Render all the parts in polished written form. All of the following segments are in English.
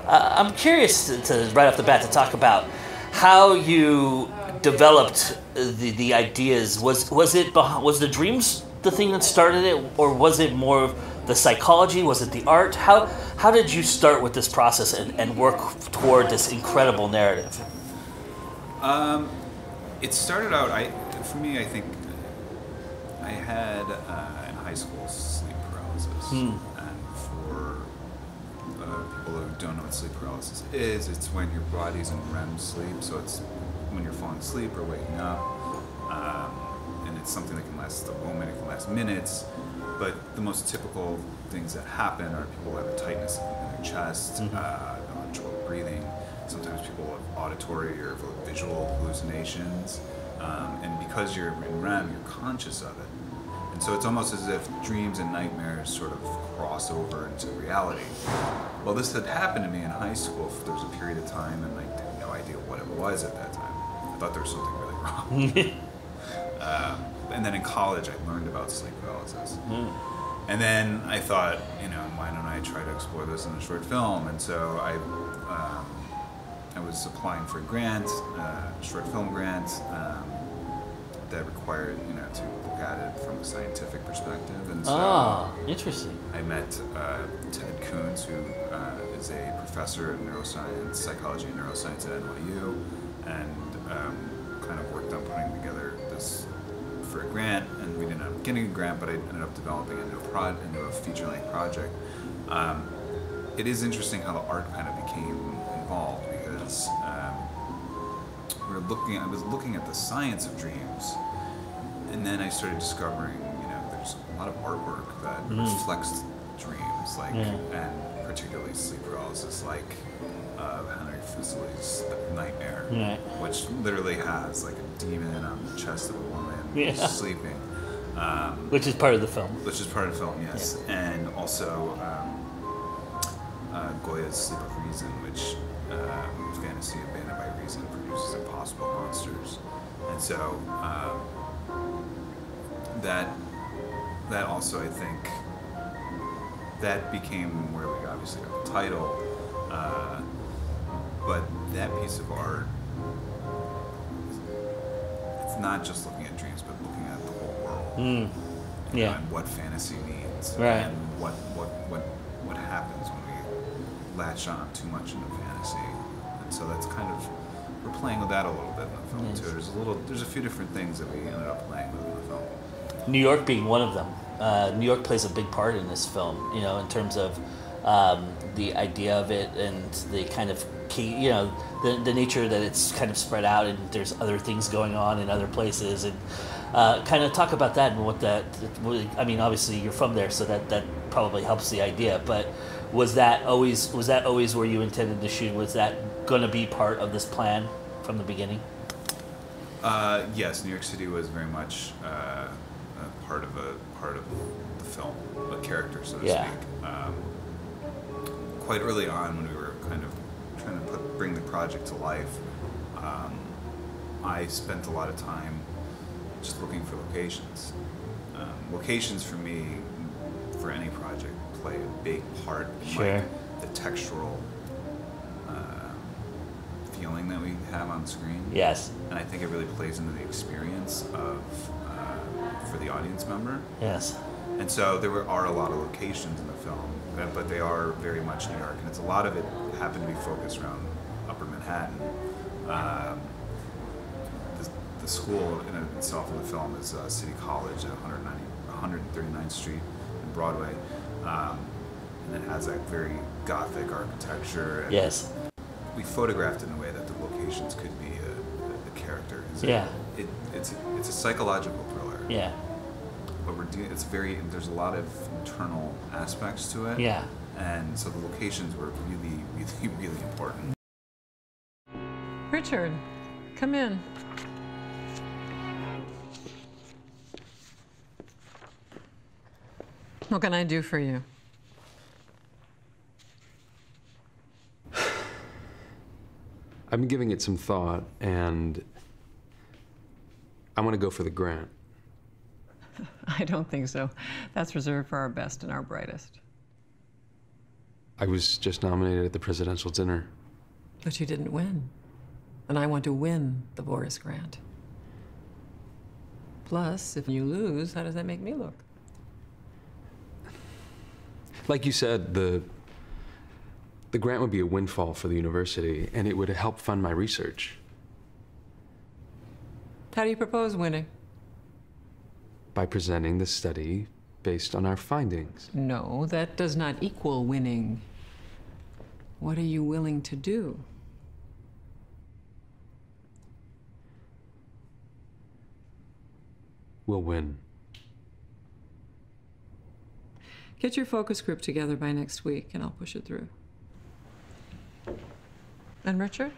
I'm curious to right off the bat to talk about how you developed the ideas. Was the dreams the thing that started it, or was it more of the psychology? Was it the art? How did you start with this process and work toward this incredible narrative? It started out. For me, I think I had in high school sleep paralysis, and for people who don't know what sleep paralysis is, it's when your body's in REM sleep. So it's when you're falling asleep or waking up, and it's something that can last a moment, it can last minutes. But the most typical things that happen are people have a tightness in their chest, trouble breathing. Sometimes people have auditory or visual hallucinations, and because you're in REM, you're conscious of it. And so it's almost as if dreams and nightmares sort of cross over into reality. Well, this had happened to me in high school. There was a period of time, and I had no idea what it was at that time. I thought there was something really wrong. And then in college, I learned about sleep paralysis. And then I thought, why don't I try to explore this in a short film? And so I was applying for a grant, short film grant, that required, to look at it from a scientific perspective. And so interesting. I met Ted Kuntz, who is a professor in neuroscience, psychology and neuroscience at NYU, and kind of worked on putting together this for a grant, and we didn't end up getting a grant, but I ended up developing into a feature-length project. It is interesting how the art kind of became involved, because I was looking at the science of dreams, and then I started discovering, there's a lot of artwork that reflects dreams, and particularly sleep paralysis, like Henry Fuseli's Nightmare, which literally has like a demon on the chest of a woman who's sleeping. Which is part of the film. Which is part of the film, yes. Yeah. And also Goya's Sleep of Reason, which fantasy abandoned by reason produces impossible monsters. And so that also, I think, that became where we obviously got the title. But that piece of art, it's not just looking at dreams, but looking at the whole world. And what fantasy means. Right. And what happens when we latch on too much into fantasy. And so that's kind of, we're playing with that a little bit in the film too. There's a few different things that we ended up playing with in the film. New York being one of them. New York plays a big part in this film, in terms of the idea of it and the kind of key, the nature that it's kind of spread out and there's other things going on in other places, and kind of talk about that and what that. I mean, obviously you're from there, so that probably helps the idea. But was that always where you intended to shoot? Was that going to be part of this plan from the beginning? Yes, New York City was very much part of the film, a character, so to speak. Quite early on, when we were kind of trying to bring the project to life, I spent a lot of time just looking for locations. Locations for me, for any project, play a big part in the textural feeling that we have on screen. Yes. And I think it really plays into the experience for the audience member. Yes. And so there are a lot of locations in the film, but they are very much New York, and it's a lot of it happened to be focused around Upper Manhattan. The school in itself in the film is City College at 139th Street and Broadway, and it has that very Gothic architecture. And yes. We photographed it in a way that the locations could be a character. It's a psychological thriller. Yeah. But there's a lot of internal aspects to it. Yeah. And so the locations were really, really, really important. Richard, come in. What can I do for you? I've been giving it some thought, and I want to go for the grant. I don't think so. That's reserved for our best and our brightest. I was just nominated at the presidential dinner. But you didn't win. And I want to win the Boris Grant. Plus, if you lose, how does that make me look? Like you said, the grant would be a windfall for the university, and it would help fund my research. How do you propose winning? By presenting the study based on our findings. No, that does not equal winning. What are you willing to do? We'll win. Get your focus group together by next week, and I'll push it through. And Richard?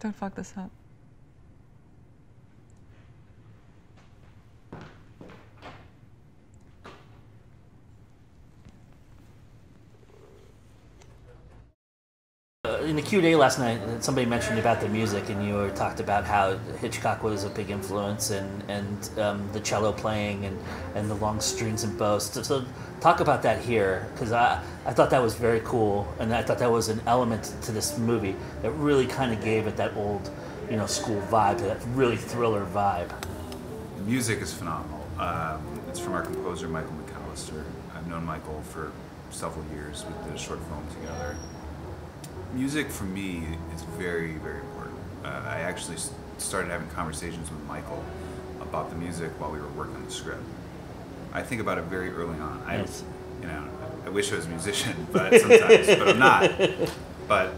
Don't fuck this up. In the Q&A last night, somebody mentioned about the music, and you talked about how Hitchcock was a big influence, and the cello playing, and the long strings and bows. So talk about that here, because I thought that was very cool, and I thought that was an element to this movie that really kind of gave it that old, school vibe, that really thriller vibe. The music is phenomenal. It's from our composer, Michael McAllister. I've known Michael for several years. We did a short film together. Music for me is very, very important. I actually started having conversations with Michael about the music while we were working on the script. I think about it very early on. Yes. I wish I was a musician, but sometimes, but I'm not. But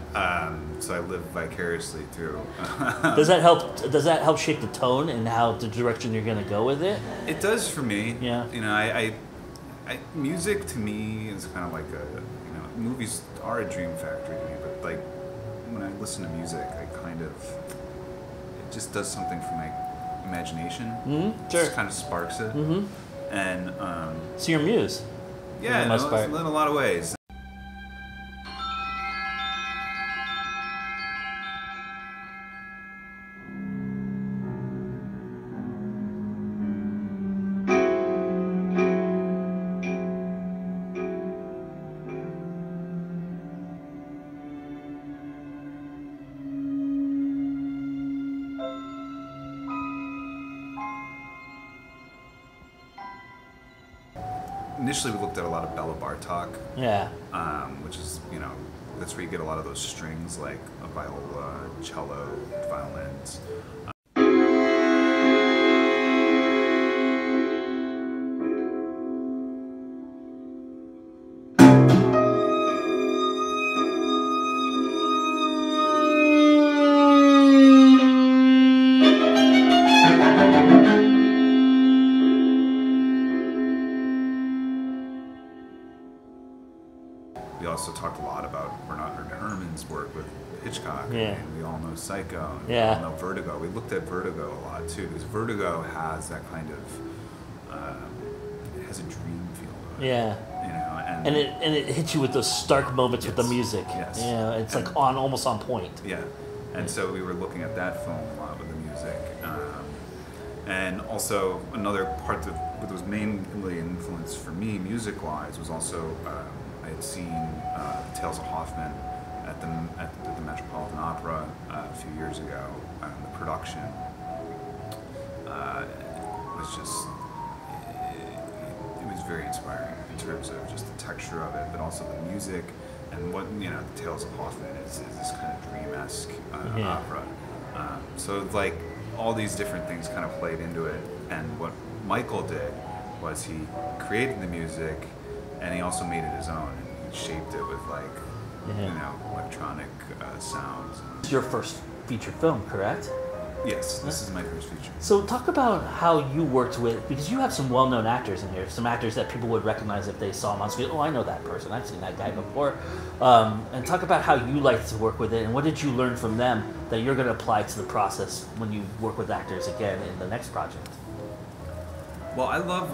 so I live vicariously through. Does that help shape the tone and how the direction you're going to go with it? It does for me. Yeah. I music to me is kind of like movies are a dream factory to me, but like when I listen to music, it just does something for my imagination. Mm-hmm. It Sure. just kind of sparks it. Mm-hmm. And so your muse. yeah, in a lot of ways. Initially, we looked at a lot of Bela Bartok, Yeah. which is, that's where you get a lot of those strings like a viola, cello, violins. We also talked a lot about Bernard Herrmann's work with Hitchcock. Yeah. And we all know Psycho. And Yeah. We all know Vertigo. We looked at Vertigo a lot too, because Vertigo has that kind of, it has a dream feel to it. Yeah. And it hits you with those stark moments with the Yes. music. Yes. Yeah, it's like almost on point. Yeah, and so we were looking at that film a lot with the music, and also another part that was mainly an influence for me music-wise was also I had seen Tales of Hoffman at the Metropolitan Opera a few years ago. The production was just it was very inspiring in terms of just the texture of it, but also the music. And what Tales of Hoffman is this kind of dream-esque opera. So like all these different things kind of played into it. And what Michael did was he created the music, and he also made it his own. And he shaped it with electronic sounds. It's your first feature film, correct? Yes, this is my first feature. So talk about how you worked with, because you have some well-known actors in here, some actors that people would recognize if they saw them on screen. Oh, I know that person. I've seen that guy before. And talk about how you like to work with it, and what did you learn from them that you're going to apply to the process when you work with actors again in the next project? Well, I love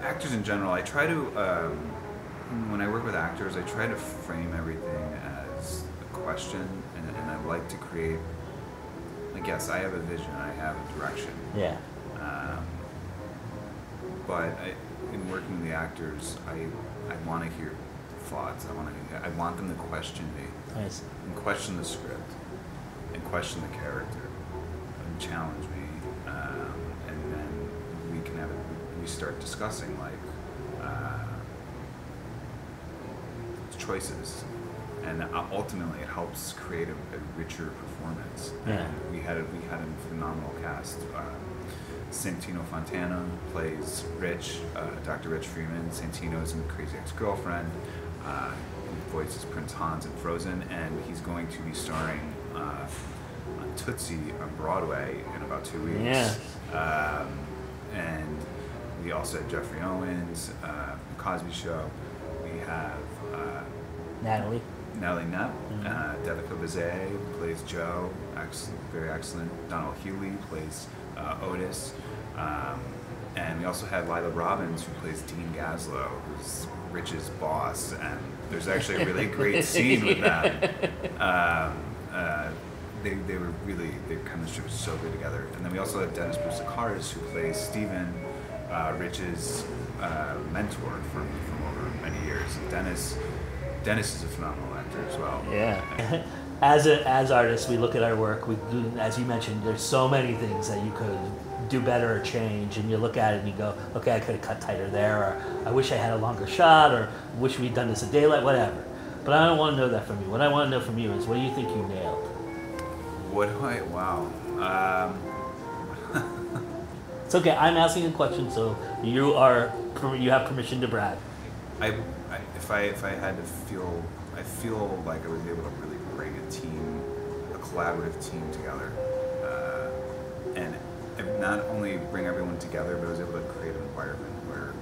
actors in general. I try to, when I work with actors, I try to frame everything as a question, and I like to create. Like, yes, I have a vision, I have a direction. Yeah. But in working with the actors, I want to hear thoughts. I want them to question me. Nice. And question the script, and question the character, and challenge me, and then we start discussing like choices, and ultimately it helps create a richer performance. Yeah. And we had a phenomenal cast. Santino Fontana plays Rich, Dr. Rich Freeman. Santino's in Crazy Ex-Girlfriend. He voices Prince Hans in Frozen, and he's going to be starring on Tootsie on Broadway in about 2 weeks. Yeah. And we also had Jeffrey Owens, Cosby Show. We have Natalie Knapp, Devika Bazay plays Joe, very excellent. Donald Hewley plays Otis, and we also had Lila Robbins, who plays Dean Gaslow, who's Rich's boss, and there's actually a really great scene with them. They were really, their chemistry was so good together. And then we also had Dennis Boussakaris, who plays Steven, Rich's mentor from over many years. And Dennis is a phenomenal actor as well. Yeah. As artists, we look at our work. We do, as you mentioned, there's so many things that you could do better or change, and you look at it and you go, okay, I could have cut tighter there, or I wish I had a longer shot, or wish we'd done this at daylight, whatever. But I don't want to know that from you. What I want to know from you is, what do you think you nailed? Wow. It's okay. I'm asking a question, so you have permission to brag. If I had to feel, I feel like I was able to really bring a collaborative team together, and not only bring everyone together, but I was able to create an environment where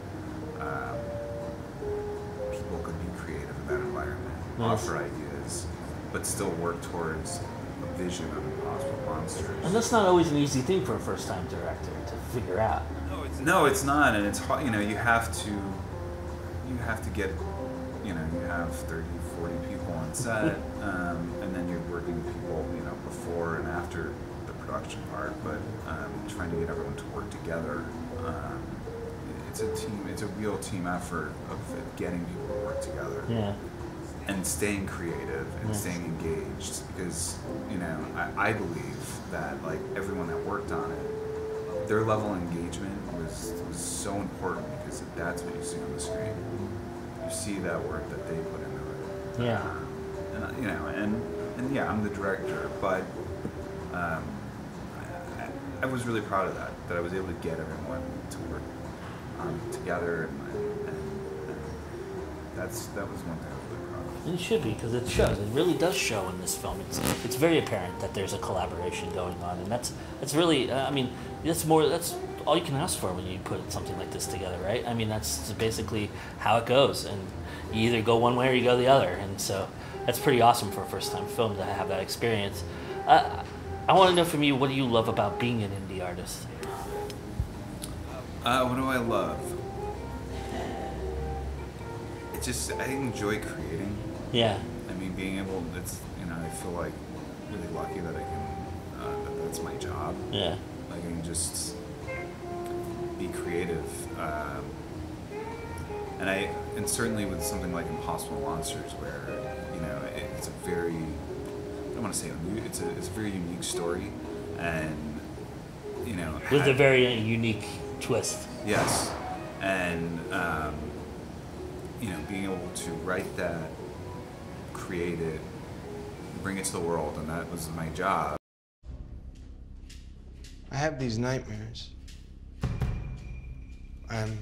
people could be creative in that environment, offer ideas, but still work towards a vision of Impossible Monsters. And that's not always an easy thing for a first-time director to figure out. No, it's not, and it's hard. You have to get, you have 30, 40 people on set, and then you're working with people, before and after the production part, but trying to get everyone to work together. It's a real team effort of getting people to work together. Yeah. And staying creative and staying engaged, because I believe that like everyone that worked on it, their level of engagement was so important, because that's what you see on the screen. You see that work that they put into it. Yeah. And yeah, I'm the director, but I was really proud of that I was able to get everyone to work together, and that was one thing I was really proud of. And it should be, because it shows. It really does show in this film. It's very apparent that there's a collaboration going on, and that's really. That's all you can ask for when you put something like this together, right? That's basically how it goes, and you either go one way or you go the other, and so that's pretty awesome for a first-time film to have that experience. I want to know from you, what do you love about being an indie artist? What do I love? It's just, I enjoy creating. Yeah. Being able, I feel like really lucky that I can, that's my job. Yeah. Like, I can just be creative. And certainly with something like Impossible Monsters, where, it's a very, I don't want to say it's a very unique story, and, With a very unique twist. Yes. And, being able to write that, create it, bring it to the world, and that was my job. I have these nightmares. I'm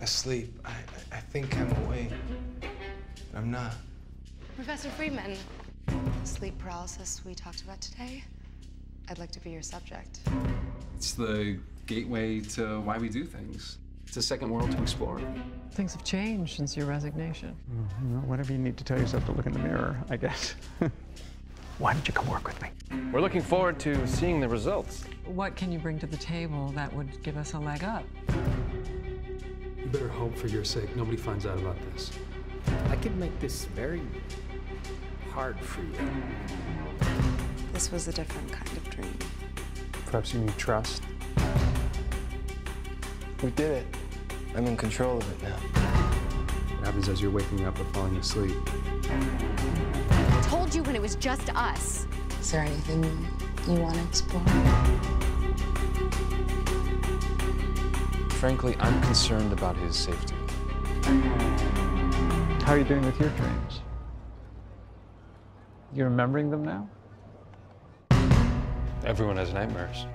asleep. I think I'm awake, but I'm not. Professor Friedman, sleep paralysis we talked about today, I'd like to be your subject. It's the gateway to why we do things. It's a second world to explore. Things have changed since your resignation. Whatever you need to tell yourself to look in the mirror, I guess. Why don't you come work with me? We're looking forward to seeing the results. What can you bring to the table that would give us a leg up? You better hope for your sake nobody finds out about this. I could make this very hard for you. This was a different kind of dream. Perhaps you need trust. We did it. I'm in control of it now. What happens as you're waking up or falling asleep? I told you when it was just us. Is there anything you want to explore? Frankly, I'm concerned about his safety. How are you doing with your dreams? You remembering them now? Everyone has nightmares.